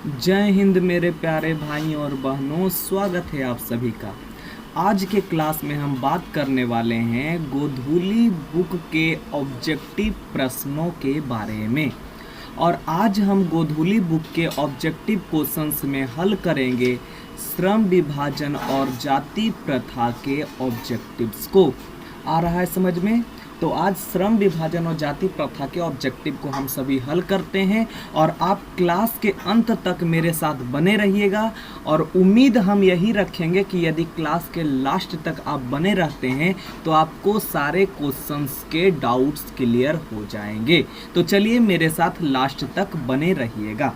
जय हिंद मेरे प्यारे भाइयों और बहनों, स्वागत है आप सभी का। आज के क्लास में हम बात करने वाले हैं गोधूली बुक के ऑब्जेक्टिव प्रश्नों के बारे में। और आज हम गोधूली बुक के ऑब्जेक्टिव क्वेश्चंस में हल करेंगे श्रम विभाजन और जाति प्रथा के ऑब्जेक्टिव्स को। आ रहा है समझ में? तो आज श्रम विभाजन और जाति प्रथा के ऑब्जेक्टिव को हम सभी हल करते हैं और आप क्लास के अंत तक मेरे साथ बने रहिएगा। और उम्मीद हम यही रखेंगे कि यदि क्लास के लास्ट तक आप बने रहते हैं तो आपको सारे क्वेश्चंस के डाउट्स क्लियर हो जाएंगे। तो चलिए मेरे साथ लास्ट तक बने रहिएगा।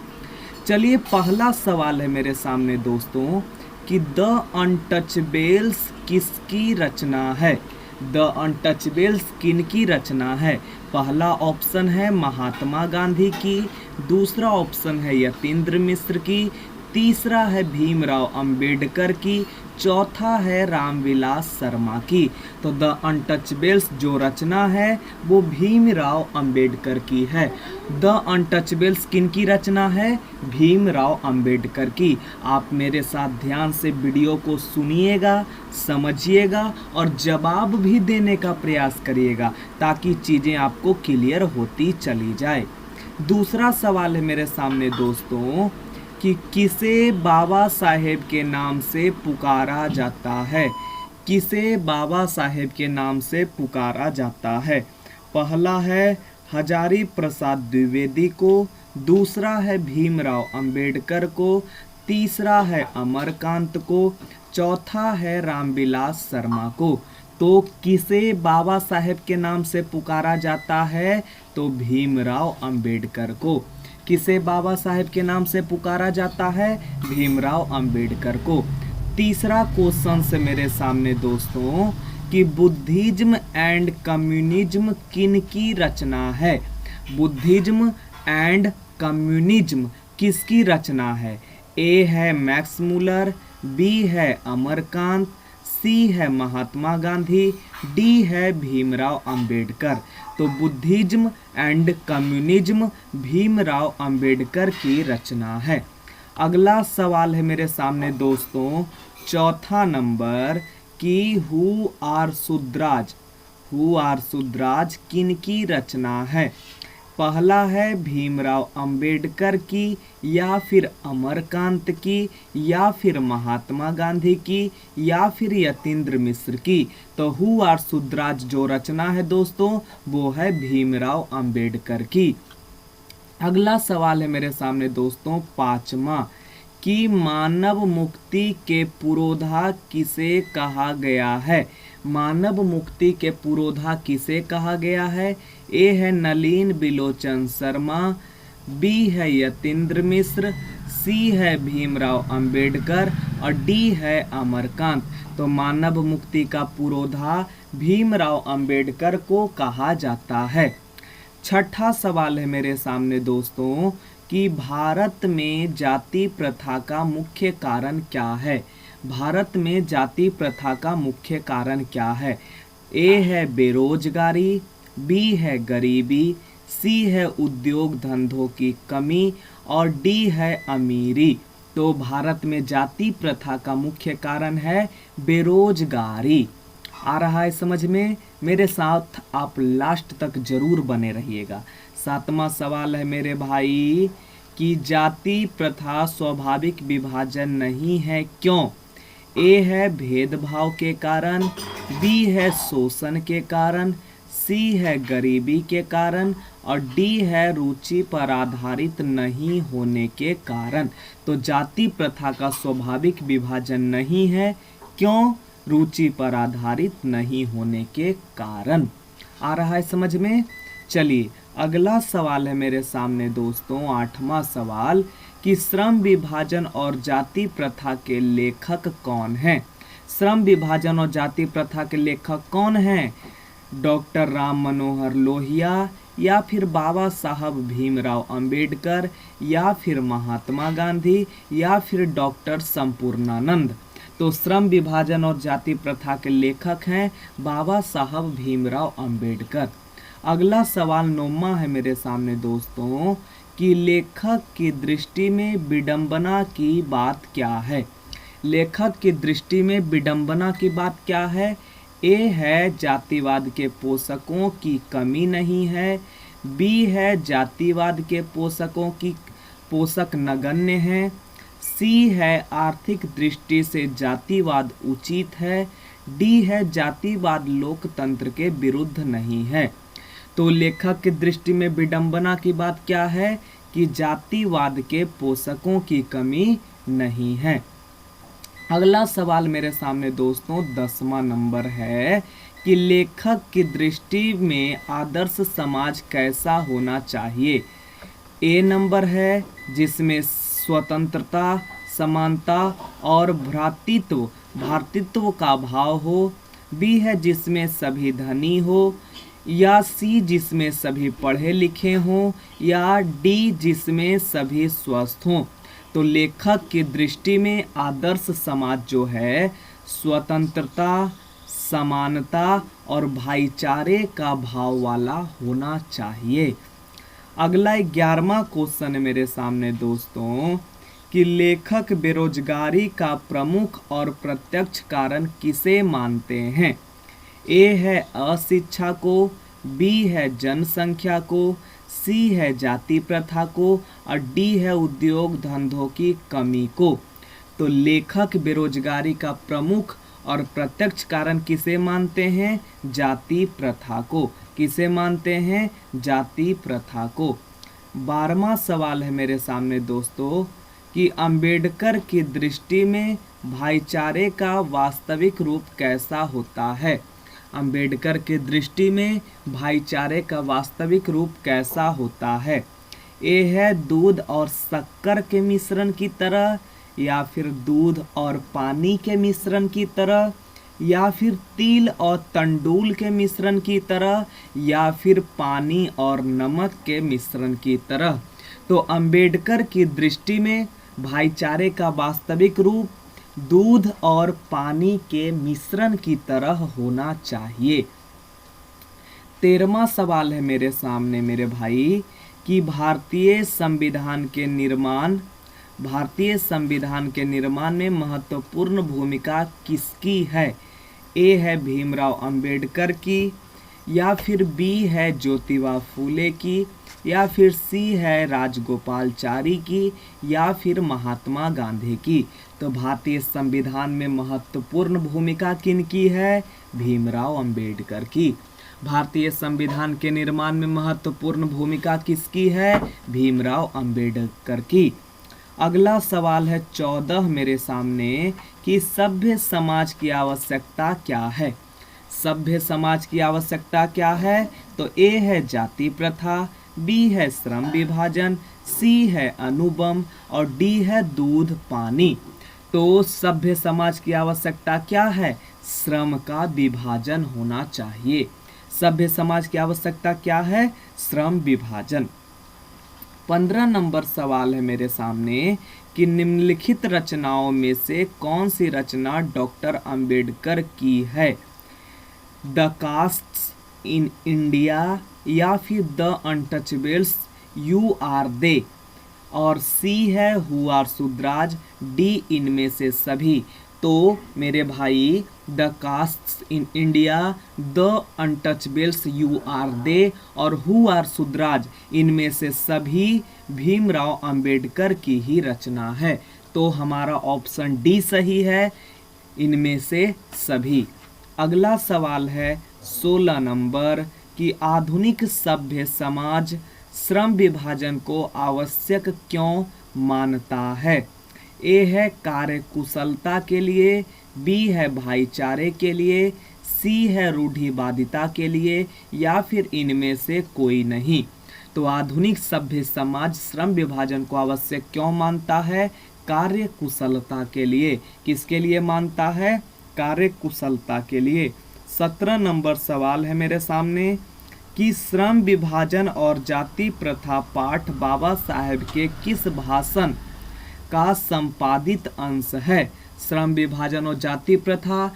चलिए पहला सवाल है मेरे सामने दोस्तों कि द अनटचेबल्स किसकी रचना है? द अनटचेबल्स किनकी रचना है? पहला ऑप्शन है महात्मा गांधी की, दूसरा ऑप्शन है यतीन्द्र मिश्र की, तीसरा है भीमराव अंबेडकर की, चौथा है रामविलास शर्मा की। तो द अनटचेबल्स जो रचना है वो भीमराव अंबेडकर की है। द अनटचेबल्स किनकी रचना है? भीमराव अंबेडकर की। आप मेरे साथ ध्यान से वीडियो को सुनिएगा, समझिएगा और जवाब भी देने का प्रयास करिएगा ताकि चीज़ें आपको क्लियर होती चली जाए। दूसरा सवाल है मेरे सामने दोस्तों कि किसे बाबा साहेब के नाम से पुकारा जाता है? किसे बाबा साहेब के नाम से पुकारा जाता है? पहला है हजारी प्रसाद द्विवेदी को, दूसरा है भीमराव अंबेडकर को, तीसरा है अमरकांत को, चौथा है रामविलास शर्मा को। तो किसे बाबा साहेब के नाम से पुकारा जाता है? तो भीमराव अंबेडकर को। किसे बाबा साहेब के नाम से पुकारा जाता है? भीमराव अंबेडकर को। तीसरा क्वेश्चन से मेरे सामने दोस्तों कि बुद्धिज्म एंड कम्युनिज्म किनकी रचना है? बुद्धिज्म एंड कम्युनिज्म किसकी रचना है? ए है मैक्स मूलर, बी है अमरकांत, सी है महात्मा गांधी, डी है भीमराव अंबेडकर। तो Buddhism and communism Bhimrao Ambedkar की रचना है। अगला सवाल है मेरे सामने दोस्तों चौथा नंबर कि who are Shudras? Who are Shudras किनकी रचना है? पहला है भीमराव अंबेडकर की, या फिर अमरकांत की, या फिर महात्मा गांधी की, या फिर यतीन्द्र मिश्र की। तो हु आर शूद्राज जो रचना है दोस्तों वो है भीमराव अंबेडकर की। अगला सवाल है मेरे सामने दोस्तों पांचवा कि मानव मुक्ति के पुरोधा किसे कहा गया है? मानव मुक्ति के पुरोधा किसे कहा गया है? ए है नलिन बिलोचन शर्मा, बी है यतीन्द्र मिश्र, सी है भीमराव अंबेडकर और डी है अमरकांत। तो मानव मुक्ति का पुरोधा भीमराव अंबेडकर को कहा जाता है। छठा सवाल है मेरे सामने दोस्तों कि भारत में जाति प्रथा का मुख्य कारण क्या है? भारत में जाति प्रथा का मुख्य कारण क्या है? ए है बेरोजगारी, बी है गरीबी, सी है उद्योग धंधों की कमी और डी है अमीरी। तो भारत में जाति प्रथा का मुख्य कारण है बेरोजगारी। आ रहा है समझ में? मेरे साथ आप लास्ट तक जरूर बने रहिएगा। सातवां सवाल है मेरे भाई कि जाति प्रथा स्वाभाविक विभाजन नहीं है, क्यों? ए है भेदभाव के कारण, बी है शोषण के कारण, सी है गरीबी के कारण और डी है रुचि पर आधारित नहीं होने के कारण। तो जाति प्रथा का स्वाभाविक विभाजन नहीं है, क्यों? रुचि पर आधारित नहीं होने के कारण। आ रहा है समझ में? चलिए अगला सवाल है मेरे सामने दोस्तों आठवां सवाल कि श्रम विभाजन और जाति प्रथा के लेखक कौन हैं? श्रम विभाजन और जाति प्रथा के लेखक कौन हैं? डॉक्टर राम मनोहर लोहिया, या फिर बाबा साहब भीमराव अंबेडकर, या फिर महात्मा गांधी, या फिर डॉक्टर संपूर्णानंद। तो श्रम विभाजन और जाति प्रथा के लेखक हैं बाबा साहब भीमराव अंबेडकर। अगला सवाल 9वां है मेरे सामने दोस्तों कि लेखक की दृष्टि में विडंबना की बात क्या है। लेखक की दृष्टि में विडंबना की बात क्या है। ए है जातिवाद के पोषकों की कमी नहीं है। बी है जातिवाद के पोषकों की पोषक नगण्य हैं। सी है आर्थिक दृष्टि से जातिवाद उचित है। डी है जातिवाद लोकतंत्र के विरुद्ध नहीं है। तो लेखक की दृष्टि में विडंबना की बात क्या है कि जातिवाद के पोषकों की कमी नहीं है। अगला सवाल मेरे सामने दोस्तों 10वां नंबर है कि लेखक की दृष्टि में आदर्श समाज कैसा होना चाहिए। ए नंबर है जिसमें स्वतंत्रता, समानता और भ्रातृत्व का भाव हो। बी है जिसमें सभी धनी हो। या सी जिसमें सभी पढ़े लिखे हों। या डी जिसमें सभी स्वस्थ हों। तो लेखक की दृष्टि में आदर्श समाज जो है स्वतंत्रता, समानता और भाईचारे का भाव वाला होना चाहिए। अगला 11वां क्वेश्चन है मेरे सामने दोस्तों कि लेखक बेरोजगारी का प्रमुख और प्रत्यक्ष कारण किसे मानते हैं। ए है अशिक्षा को। बी है जनसंख्या को। सी है जाति प्रथा को। और डी है उद्योग धंधों की कमी को। तो लेखक बेरोजगारी का प्रमुख और प्रत्यक्ष कारण किसे मानते हैं। जाति प्रथा को। किसे मानते हैं। जाति प्रथा को। 12वां सवाल है मेरे सामने दोस्तों कि अंबेडकर की दृष्टि में भाईचारे का वास्तविक रूप कैसा होता है। अंबेडकर की दृष्टि में भाईचारे का वास्तविक रूप कैसा होता है। ए है दूध और शक्कर के मिश्रण की तरह। या फिर दूध और पानी के मिश्रण की तरह। या फिर तिल और तंडुल के मिश्रण की तरह। या फिर पानी और नमक के मिश्रण की तरह। तो अंबेडकर की दृष्टि में भाईचारे का वास्तविक रूप दूध और पानी के मिश्रण की तरह होना चाहिए। 13वां सवाल है मेरे सामने मेरे भाई कि भारतीय संविधान के निर्माण में महत्वपूर्ण भूमिका किसकी है। ए है भीमराव अंबेडकर की। या फिर बी है ज्योतिबा फूले की। या फिर सी है राजगोपालचारी की। या फिर महात्मा गांधी की। तो भारतीय संविधान में महत्वपूर्ण भूमिका किनकी है। भीमराव अंबेडकर की। भारतीय संविधान के निर्माण में महत्वपूर्ण भूमिका किसकी है। भीमराव अंबेडकर की। अगला सवाल है 14 मेरे सामने कि सभ्य समाज की आवश्यकता क्या है। सभ्य समाज की आवश्यकता क्या है। तो ए है जाति प्रथा। बी है श्रम विभाजन। सी है अनुबंध और डी है दूध पानी। तो सभ्य समाज की आवश्यकता क्या है। श्रम का विभाजन होना चाहिए। सभ्य समाज की आवश्यकता क्या है। श्रम विभाजन। 15 नंबर सवाल है मेरे सामने कि निम्नलिखित रचनाओं में से कौन सी रचना डॉक्टर अंबेडकर की है। The caste in India. या फिर the untouchables, you are they. और सी है हु आर सुद्राज। डी इनमें से सभी। तो मेरे भाई the caste in India, the untouchables, you are they और हु आर सुद्राज इनमें से सभी भीमराव अंबेडकर की ही रचना है। तो हमारा ऑप्शन डी सही है, इनमें से सभी। अगला सवाल है 16 नंबर कि आधुनिक सभ्य समाज श्रम विभाजन को आवश्यक क्यों मानता है। ए है कार्यकुशलता के लिए। बी है भाईचारे के लिए। सी है रूढ़िवादिता के लिए। या फिर इनमें से कोई नहीं। तो आधुनिक सभ्य समाज श्रम विभाजन को आवश्यक क्यों मानता है। कार्यकुशलता के लिए। किसके लिए मानता है। कार्यकुशलता के लिए। 17 नंबर सवाल है मेरे सामने कि श्रम विभाजन और जाति प्रथा पाठ बाबा साहेब के किस भाषण का संपादित अंश है। श्रम विभाजन और जाति प्रथा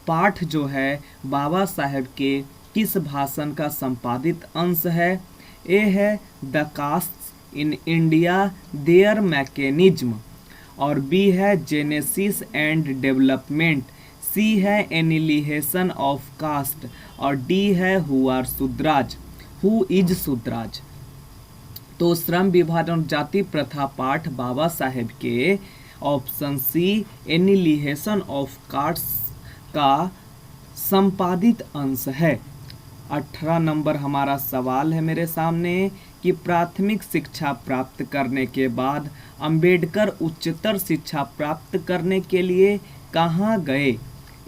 पाठ जो है बाबा साहेब के किस भाषण का संपादित अंश है। ए है the caste in India their mechanism, और बी है जेनेसिस एंड डेवलपमेंट, सी है एनिलिहेशन ऑफ कास्ट, और डी है who are Shudras, who is Shudras. तो श्रम विभाजन और जाति प्रथा पाठ बाबा साहेब के ऑप्शन सी एनिलिहेशन ऑफ कास्ट का संपादित अंश है। 18 नंबर हमारा सवाल है मेरे सामने कि प्राथमिक शिक्षा प्राप्त करने के बाद अंबेडकर उच्चतर शिक्षा प्राप्त करने के लिए कहाँ गए?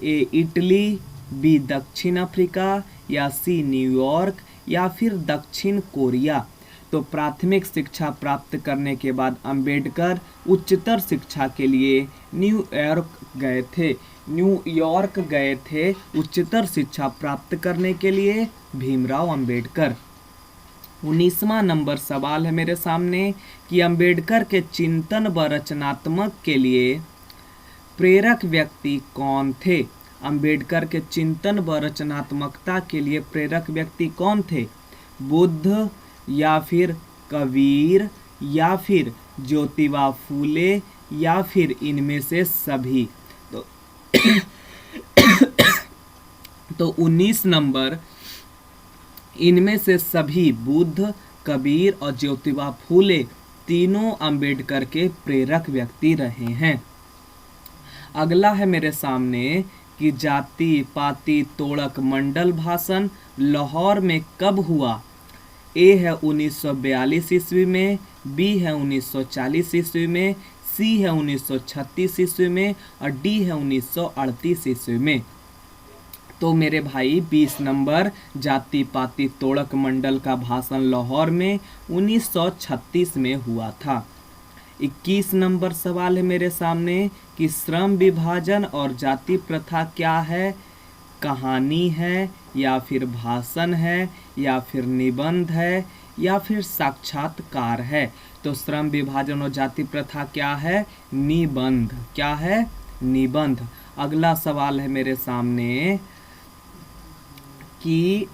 ए इटली, बी दक्षिण अफ्रीका, या सी न्यूयॉर्क, या फिर दक्षिण कोरिया। तो प्राथमिक शिक्षा प्राप्त करने के बाद अंबेडकर उच्चतर शिक्षा के लिए न्यूयॉर्क गए थे उच्चतर शिक्षा प्राप्त करने के लिए भीमराव अंबेडकर। 19वां नंबर सवाल है मेरे सामने कि अंबेडकर के चिंतन व रचनात्मक के लिए प्रेरक व्यक्ति कौन थे? अंबेडकर के चिंतन व रचनात्मकता के लिए प्रेरक व्यक्ति कौन थे? बुद्ध, या फिर कबीर, या फिर ज्योतिबा फूले, या फिर इनमें से सभी। तो 19 नंबर इनमें से सभी बुद्ध, कबीर और ज्योतिबा फूले तीनों अंबेडकर के प्रेरक व्यक्ति रहे हैं। अगला है मेरे सामने कि जाति पाति तोड़क मंडल भाषण लाहौर में कब हुआ? ए है 1942 ईस्वी में, बी है 1940 ईस्वी में, सी है 1936 ईस्वी में, और डी है 1938 ईस्वी में। तो मेरे भाई 20 नंबर जाति पाति तोड़क मंडल का भाषण लाहौर में 1936 में हुआ था। 21 नंबर सवाल है मेरे सामने कि श्रम विभाजन और जाति प्रथा क्या है? कहानी है, या फिर भाषण है, या फिर निबंध है, या फिर साक्षात्कार है? तो श्रम विभाजन और जाति प्रथा क्या है? निबंध। क्या है? निबंध। अगला सवाल है मेरे सामने कि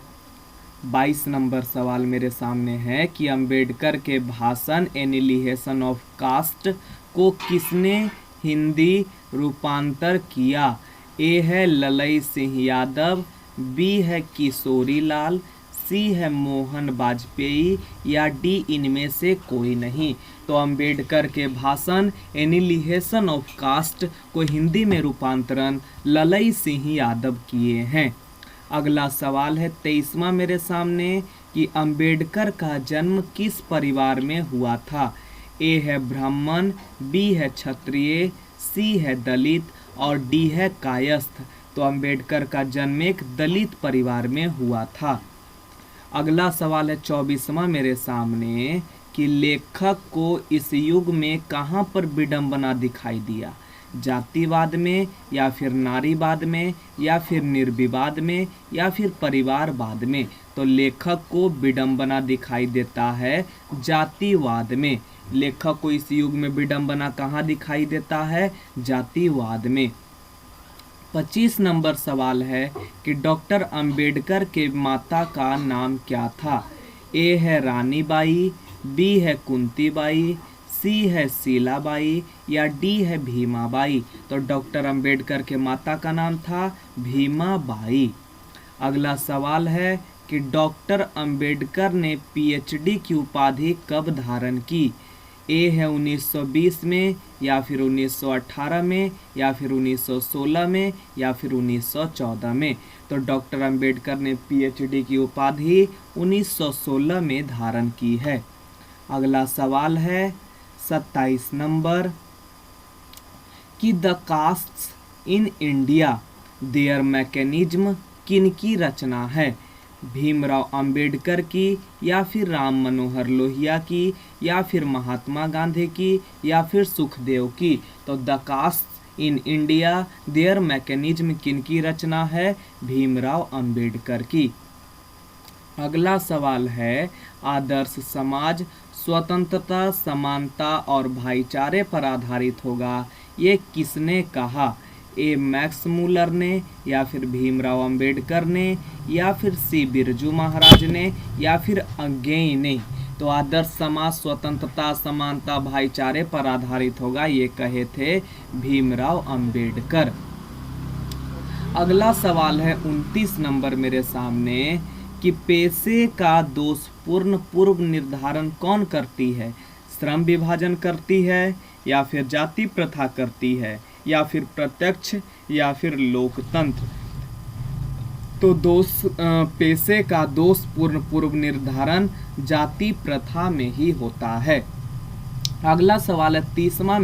22 नंबर सवाल मेरे सामने है कि अंबेडकर के भाषण एनिलिहेशन ऑफ कास्ट को किसने हिंदी रूपांतर किया? ए है ललई सिंह यादव, बी है किशोरी लाल, सी है मोहन वाजपेयी, या डी इनमें से कोई नहीं। तो अंबेडकर के भाषण एनिलिहेशन ऑफ कास्ट को हिंदी में रूपांतरण ललई सिंह यादव किए हैं। अगला सवाल है 23वां मेरे सामने कि अंबेडकर का जन्म किस परिवार में हुआ था? ए है ब्राह्मण, बी है क्षत्रिय, सी है दलित, और डी है कायस्थ। तो अंबेडकर का जन्म एक दलित परिवार में हुआ था। अगला सवाल है 24वां मेरे सामने कि लेखक को इस युग में कहाँ पर विडंबना दिखाई दिया? जातिवाद में, या फिर नारीवाद में, या फिर निर्विवाद में, या फिर परिवारवाद में? तो लेखक को विडंबना दिखाई देता है जातिवाद में। लेखक को इस युग में विडंबना कहाँ दिखाई देता है? जातिवाद में। 25 नंबर सवाल है कि डॉक्टर अंबेडकर के माता का नाम क्या था? ए है रानी बाई, बी है कुंती बाई, सी है शीलाबाई, या डी है भीमा बाई। तो डॉक्टर अंबेडकर के माता का नाम था भीमा बाई। अगला सवाल है कि डॉक्टर अंबेडकर ने पीएचडी की उपाधि कब धारण की? ए है 1920 में, या फिर 1918 में, या फिर 1916 में, या फिर 1914 में? तो डॉक्टर अंबेडकर ने पीएचडी की उपाधि 1916 में धारण की है। अगला सवाल है 27 नंबर कि the castes in India their mechanism किनकी रचना है? भीमराव अंबेडकर की, या फिर राम मनोहर लोहिया की, या फिर महात्मा गांधी की, या फिर सुखदेव की? तो the caste in India their mechanism किनकी रचना है? भीमराव अंबेडकर की। अगला सवाल है आदर्श समाज स्वतंत्रता, समानता और भाईचारे पर आधारित होगा, ये किसने कहा? ए मैक्स मूलर ने, या फिर भीमराव अंबेडकर ने, या फिर सी बिरजू महाराज ने, या फिर अगेई ने? तो आदर्श समाज स्वतंत्रता, समानता, भाईचारे पर आधारित होगा, ये कहे थे भीमराव अंबेडकर। अगला सवाल है 29 नंबर मेरे सामने कि पेशे का दोषपूर्ण पूर्व निर्धारण कौन करती है? श्रम विभाजन करती है, या फिर जाति प्रथा करती है, या फिर प्रत्यक्ष, या फिर लोकतंत्र? तो पेशे का दोषपूर्ण पूर्व निर्धारण जाति प्रथा में ही होता है। अगला सवाल है 30वां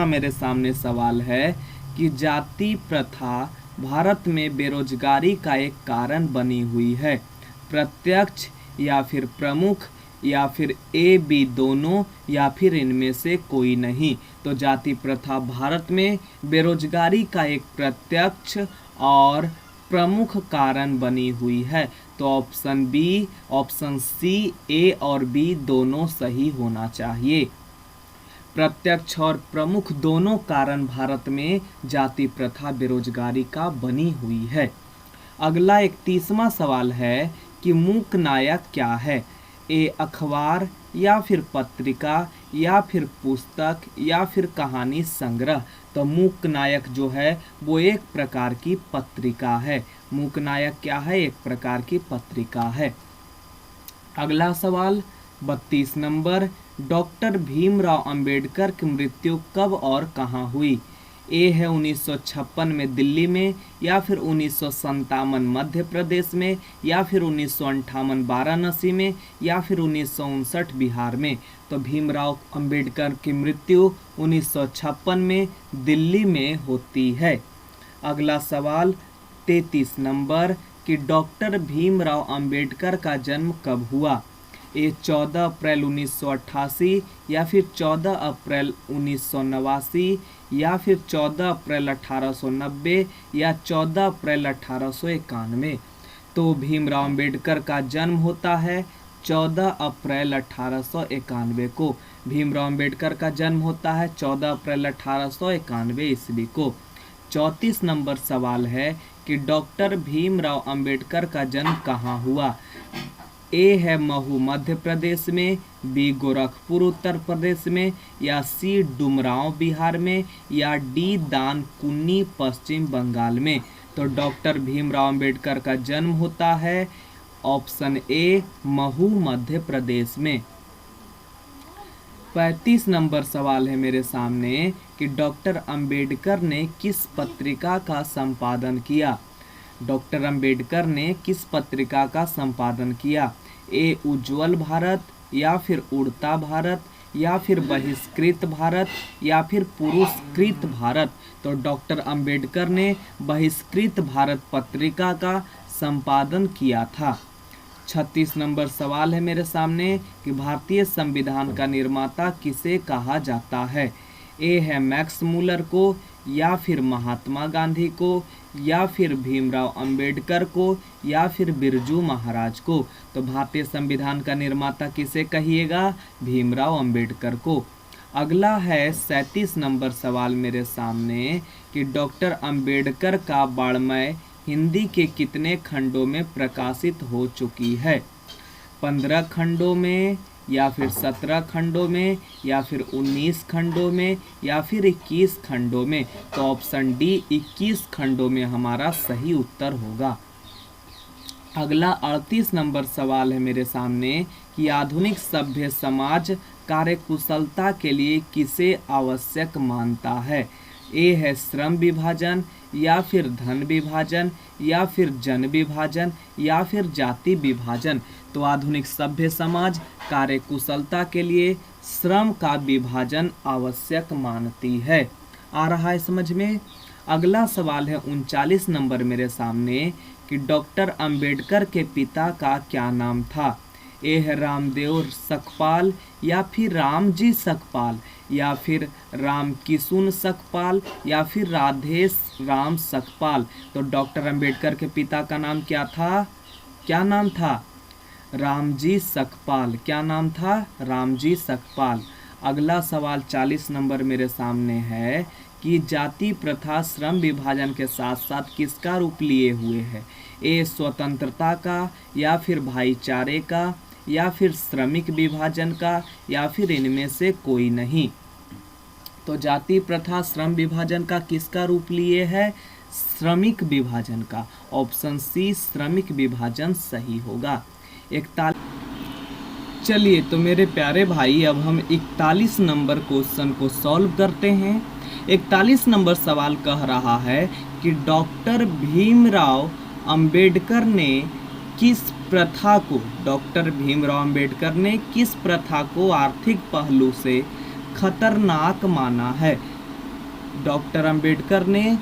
मेरे सामने सवाल है कि जाति प्रथा भारत में बेरोजगारी का एक कारण बनी हुई है, प्रत्यक्ष या फिर प्रमुख, या फिर ए बी दोनों, या फिर इनमें से कोई नहीं? तो जाति प्रथा भारत में बेरोजगारी का एक प्रत्यक्ष और प्रमुख कारण बनी हुई है। तो ऑप्शन बी, ऑप्शन सी, ए और बी दोनों सही होना चाहिए। प्रत्यक्ष और प्रमुख दोनों कारण भारत में जाति प्रथा बेरोजगारी का बनी हुई है। अगला 31वां सवाल है कि मूक नायक क्या है? ए अखबार, या फिर पत्रिका, या फिर पुस्तक, या फिर कहानी संग्रह? तो मूक नायक जो है वो एक प्रकार की पत्रिका है। मूक नायक क्या है? एक प्रकार की पत्रिका है। अगला सवाल 32 नंबर, डॉक्टर भीमराव अंबेडकर की मृत्यु कब और कहाँ हुई? ए है 1956 में दिल्ली में, या फिर 1957 मध्य प्रदेश में, या फिर 1958 वाराणसी में, या फिर 1959 बिहार में? तो भीमराव अंबेडकर की मृत्यु 1956 में दिल्ली में होती है। अगला सवाल 33 नंबर कि डॉक्टर भीमराव अंबेडकर का जन्म कब हुआ? ए 14 अप्रैल 1988, या फिर 14 अप्रैल 1989, या फिर 14 अप्रैल 1890, या 14 अप्रैल 1891? तो भीमराव अंबेडकर का जन्म होता है 14 अप्रैल 1891 को। भीमराव अंबेडकर का जन्म होता है 14 अप्रैल 1891 ईस्वी को। 34 नंबर सवाल है कि डॉक्टर भीमराव अंबेडकर का जन्म कहाँ हुआ? ए है महू मध्य प्रदेश में, बी गोरखपुर उत्तर प्रदेश में, या सी डुमरांव बिहार में, या डी दानकुनी पश्चिम बंगाल में? तो डॉक्टर भीमराव अंबेडकर का जन्म होता है ऑप्शन ए महू मध्य प्रदेश में। 35 नंबर सवाल है मेरे सामने कि डॉक्टर अंबेडकर ने किस पत्रिका का संपादन किया? डॉक्टर अंबेडकर ने किस पत्रिका का संपादन किया? ए उज्ज्वल भारत, या फिर उड़ता भारत, या फिर बहिष्कृत भारत, या फिर पुरस्कृत भारत? तो डॉक्टर अंबेडकर ने बहिष्कृत भारत पत्रिका का संपादन किया था। 36 नंबर सवाल है मेरे सामने कि भारतीय संविधान का निर्माता किसे कहा जाता है? ए है मैक्स मूलर को, या फिर महात्मा गांधी को, या फिर भीमराव अंबेडकर को, या फिर बिरजू महाराज को? तो भारतीय संविधान का निर्माता किसे कहिएगा? भीमराव अंबेडकर को। अगला है 37 नंबर सवाल मेरे सामने कि डॉक्टर अंबेडकर का वाङ्मय हिंदी के कितने खंडों में प्रकाशित हो चुकी है? 15 खंडों में, या फिर 17 खंडों में, या फिर 19 खंडों में, या फिर 21 खंडों में? तो ऑप्शन डी 21 खंडों में हमारा सही उत्तर होगा। अगला 38 नंबर सवाल है मेरे सामने कि आधुनिक सभ्य समाज कार्यकुशलता के लिए किसे आवश्यक मानता है? ए है श्रम विभाजन, या फिर धन विभाजन, या फिर जन विभाजन, या फिर जाति विभाजन? तो आधुनिक सभ्य समाज कार्यकुशलता के लिए श्रम का विभाजन आवश्यक मानती है। आ रहा है समझ में? अगला सवाल है 39 नंबर मेरे सामने कि डॉक्टर अंबेडकर के पिता का क्या नाम था? ए है रामदेव सकपाल, या फिर रामजी सकपाल, या फिर रामकिशुन सकपाल, या फिर राधेश राम सकपाल? तो डॉक्टर अंबेडकर के पिता का नाम क्या था? क्या नाम था? रामजी सकपाल। क्या नाम था? रामजी सकपाल। अगला सवाल 40 नंबर मेरे सामने है कि जाति प्रथा श्रम विभाजन के साथ साथ किसका रूप लिए हुए है? ए स्वतंत्रता का, या फिर भाईचारे का, या फिर श्रमिक विभाजन का, या फिर इनमें से कोई नहीं। तो जाति प्रथा श्रम विभाजन का किसका रूप लिए है? श्रमिक विभाजन का। ऑप्शन सी श्रमिक विभाजन सही होगा। 41। चलिए तो मेरे प्यारे भाई अब हम 41 नंबर क्वेश्चन को सॉल्व करते हैं। 41 नंबर सवाल कह रहा है कि डॉक्टर भीमराव अंबेडकर ने किस प्रथा को आर्थिक पहलू से खतरनाक माना है? डॉक्टर अंबेडकर ने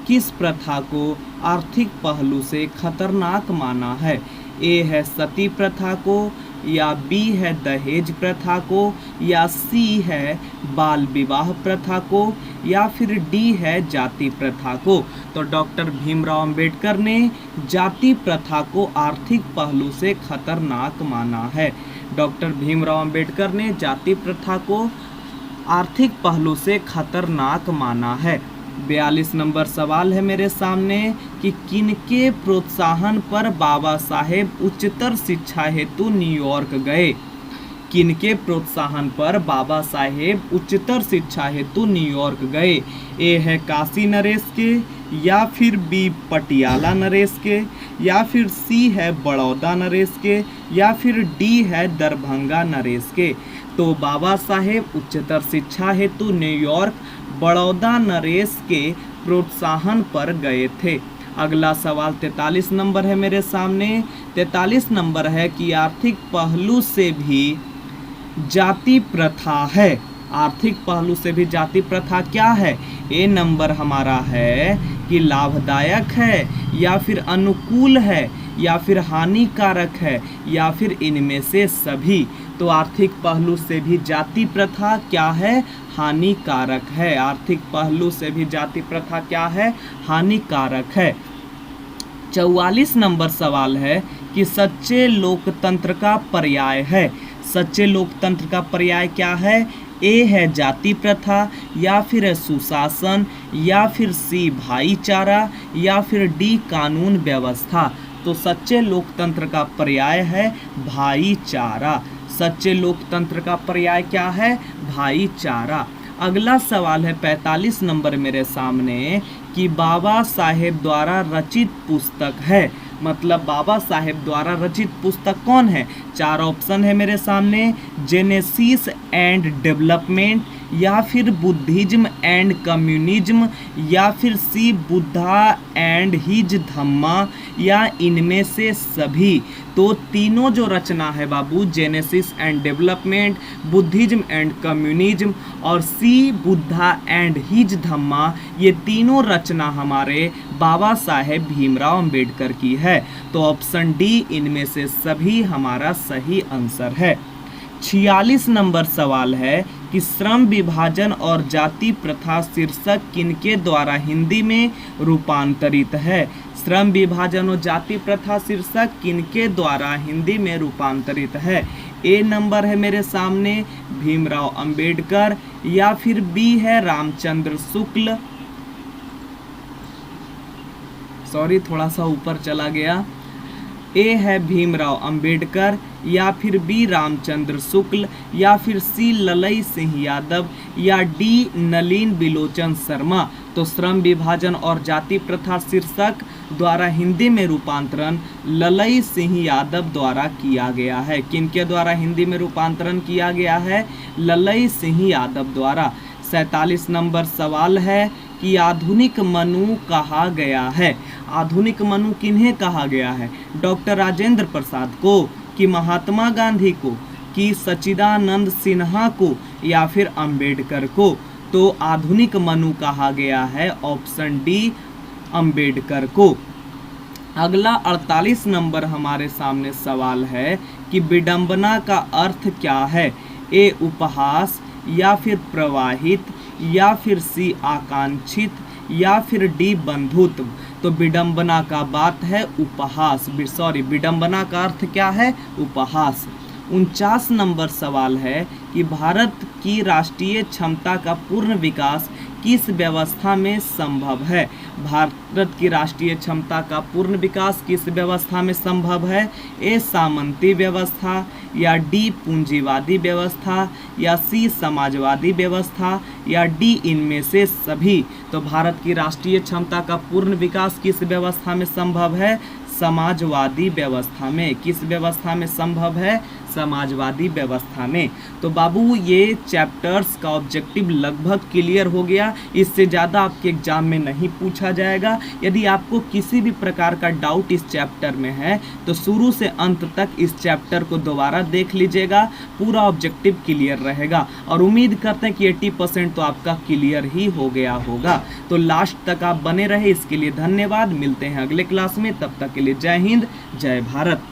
किस प्रथा को आर्थिक पहलू से खतरनाक माना है? ए है सती प्रथा को, या बी है दहेज प्रथा को, या सी है बाल विवाह प्रथा को, या फिर डी है जाति प्रथा को। तो डॉक्टर भीमराव अंबेडकर ने जाति प्रथा को आर्थिक पहलू से खतरनाक माना है। डॉक्टर भीमराव अंबेडकर ने जाति प्रथा को आर्थिक पहलू से खतरनाक माना है। 42 नंबर सवाल है मेरे सामने कि किनके प्रोत्साहन पर बाबा साहेब उच्चतर शिक्षा हेतु न्यूयॉर्क गए? किनके प्रोत्साहन पर बाबा साहेब उच्चतर शिक्षा हेतु न्यूयॉर्क गए? ए है काशी नरेश के, या फिर बी पटियाला नरेश के, या फिर सी है बड़ौदा नरेश के, या फिर डी है दरभंगा नरेश के। तो बाबा साहेब उच्चतर शिक्षा हेतु न्यूयॉर्क बड़ौदा नरेश के प्रोत्साहन पर गए थे। अगला सवाल 43 नंबर है मेरे सामने। 43 नंबर है कि आर्थिक पहलू से भी जाति प्रथा है। आर्थिक पहलू से भी जाति प्रथा क्या है? ए नंबर हमारा है कि लाभदायक है, या फिर अनुकूल है, या फिर हानिकारक है, या फिर इनमें से सभी। तो आर्थिक पहलू से भी जाति प्रथा क्या है? हानिकारक है। आर्थिक पहलू से भी जाति प्रथा क्या है? हानिकारक है। 44 नंबर सवाल है कि सच्चे लोकतंत्र का पर्याय है। सच्चे लोकतंत्र का पर्याय क्या है? ए है जाति प्रथा, या फिर है सुशासन, या फिर सी भाईचारा, या फिर डी कानून व्यवस्था। तो सच्चे लोकतंत्र का पर्याय है भाईचारा। सच्चे लोकतंत्र का पर्याय क्या है? भाईचारा। अगला सवाल है 45 नंबर मेरे सामने कि बाबा साहेब द्वारा रचित पुस्तक है। मतलब बाबा साहेब द्वारा रचित पुस्तक कौन है? 4 ऑप्शन है मेरे सामने। जेनेसिस एंड डेवलपमेंट, या फिर बुद्धिज्म एंड कम्युनिज्म, या फिर सी बुद्धा एंड हिज धम्मा, या इनमें से सभी। तो तीनों जो रचना है बाबू, genesis and development, Buddhism and communism और सी बुद्धा एंड हिज धम्मा, ये तीनों रचना हमारे बाबा साहेब भीमराव अंबेडकर की है। तो ऑप्शन डी इनमें से सभी हमारा सही आंसर है। 46 नंबर सवाल है कि श्रम विभाजन और जाति प्रथा शीर्षक किनके द्वारा हिंदी में रूपांतरित है? श्रम विभाजन और जाति प्रथा शीर्षक किनके द्वारा हिंदी में रूपांतरित है? ए नंबर है मेरे सामने भीमराव अंबेडकर, या फिर बी है रामचंद्र शुक्ल, सॉरी थोड़ा सा ऊपर चला गया। ए है भीमराव अंबेडकर, या फिर बी रामचंद्र शुक्ल, या फिर सी ललई सिंह यादव, या डी नलिन बिलोचन शर्मा। तो श्रम विभाजन और जाति प्रथा शीर्षक द्वारा हिंदी में रूपांतरण ललई सिंह यादव द्वारा किया गया है। किनके द्वारा हिंदी में रूपांतरण किया गया है? ललई सिंह यादव द्वारा। 47 नंबर सवाल है कि आधुनिक मनु कहा गया है। आधुनिक मनु किन्हें कहा गया है? डॉक्टर राजेंद्र प्रसाद को, कि महात्मा गांधी को, कि सच्चिदानंद सिन्हा को, या फिर अंबेडकर को। तो आधुनिक मनु कहा गया है ऑप्शन डी अंबेडकर को। अगला 48 नंबर हमारे सामने सवाल है कि विडंबना का अर्थ क्या है? ए उपहास, या फिर प्रवाहित, या फिर सी आकांक्षित, या फिर डी बंधुत्व। तो विडंबना का बात है उपहास, विडंबना का अर्थ क्या है? उपहास। 49 नंबर सवाल है कि भारत की राष्ट्रीय क्षमता का पूर्ण विकास किस व्यवस्था में संभव है? भारत की राष्ट्रीय क्षमता का पूर्ण विकास किस व्यवस्था में संभव है? ए सामंती व्यवस्था, या डी पूंजीवादी व्यवस्था, या सी समाजवादी व्यवस्था, या डी इनमें से सभी। तो भारत की राष्ट्रीय क्षमता का पूर्ण विकास किस व्यवस्था में संभव है? समाजवादी व्यवस्था में। किस व्यवस्था में संभव है? समाजवादी व्यवस्था में। तो बाबू ये चैप्टर्स का ऑब्जेक्टिव लगभग क्लियर हो गया, इससे ज़्यादा आपके एग्जाम में नहीं पूछा जाएगा। यदि आपको किसी भी प्रकार का डाउट इस चैप्टर में है तो शुरू से अंत तक इस चैप्टर को दोबारा देख लीजिएगा, पूरा ऑब्जेक्टिव क्लियर रहेगा और उम्मीद करते हैं कि 80% तो आपका क्लियर ही हो गया होगा। तो लास्ट तक आप बने रहे, इसके लिए धन्यवाद। मिलते हैं अगले क्लास में, तब तक के लिए जय हिंद, जय भारत।